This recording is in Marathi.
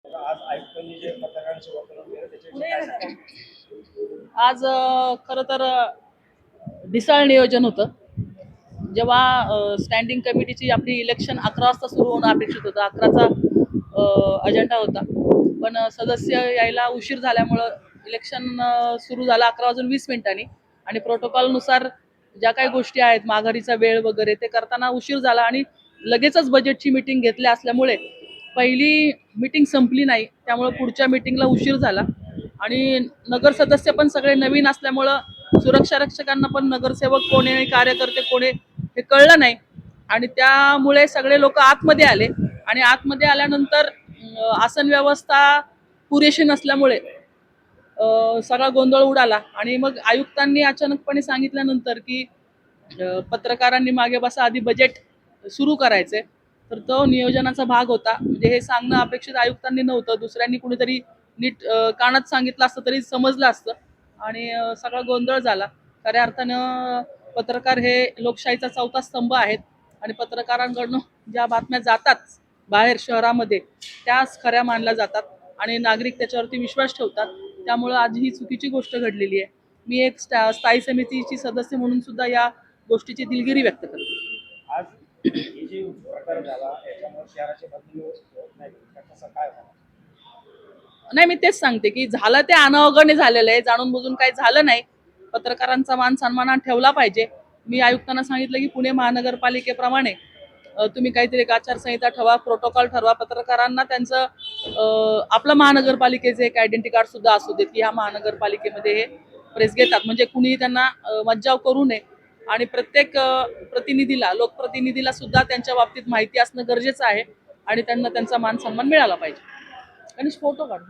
आज आयुक्तांनी जे पत्रकारांशी वर्तवणूक केलं त्याच्याविषयी काय सांगाल? आज खरं तर ढिसाळ नियोजन होतं. जेव्हा स्टँडिंग कमिटीची आपली इलेक्शन 11 वाजता सुरू होणं अपेक्षित होतं. 11चा अजेंडा होता. पण सदस्य यायला उशीर झाल्यामुळं इलेक्शन सुरू झालं 11:20 आणि प्रोटोकॉलनुसार ज्या काही गोष्टी आहेत, माघारीचा वेळ वगैरे ते करताना उशीर झाला आणि लगेचच बजेटची मीटिंग घेतली असल्यामुळे पहिली मीटिंग संपली नाही. त्यामुळे पुढच्या मीटिंगला उशीर झाला आणि नगर सदस्य पण सगळे नवीन असल्यामुळं सुरक्षा रक्षकांना पण नगरसेवक कोण आहे, कार्यकर्ते कोण आहे हे कळलं नाही आणि त्यामुळे सगळे लोक आतमध्ये आले आणि आतमध्ये आल्यानंतर आसन व्यवस्था पुरेशी नसल्यामुळे सगळा गोंधळ उडाला आणि मग आयुक्तांनी अचानकपणे सांगितल्यानंतर की पत्रकारांनी मागे बसा, आधी बजेट सुरू करायचंय. तर तो नियोजनाचा भाग होता. म्हणजे हे सांगणं अपेक्षित आयुक्तांनी नव्हतं. दुसऱ्यांनी कुणीतरी नीट कानात सांगितलं असतं तरी समजलं असतं आणि सगळा गोंधळ झाला. खऱ्या अर्थानं पत्रकार हे लोकशाहीचा चौथा स्तंभ आहेत आणि पत्रकारांकडून ज्या बातम्या जातात बाहेर शहरामध्ये त्याच खऱ्या मानल्या जातात आणि नागरिक त्याच्यावरती विश्वास ठेवतात. त्यामुळं आज ही चुकीची गोष्ट घडलेली आहे. मी एक स्थायी समितीची सदस्य म्हणून सुद्धा या गोष्टीची दिलगिरी व्यक्त करते. आज हे जे प्रकार झाला याच्यामुळे शहराची बदली होत नाही तर कसं काय होणार? नाही, मी तेच सांगते की झालं ते अनावधाने झालेलं आहे. जाणून बुजून काही झालं नाही. पत्रकारांचा मान सन्मान ठेवला पाहिजे. मी आयुक्तांना सांगितलं की पुणे महानगरपालिकेप्रमाणे तुम्ही काहीतरी एक आचारसंहिता ठरवा, प्रोटोकॉल ठरवा. पत्रकारांना त्यांचं आपलं महानगरपालिकेचे एक आयडेंटिटी कार्ड सुद्धा असू देत की ह्या महानगरपालिकेमध्ये हे प्रेस घेतात. म्हणजे कुणीही त्यांना मज्जाव करू नये आणि प्रत्येक प्रतिनिधीला, लोकप्रतिनिधीला सुद्धा त्यांच्या बाबतीत माहिती असणं गरजेचं आहे आणि त्यांना त्यांचा मान सन्मान मिळाला पाहिजे. आणि फोटो काढ.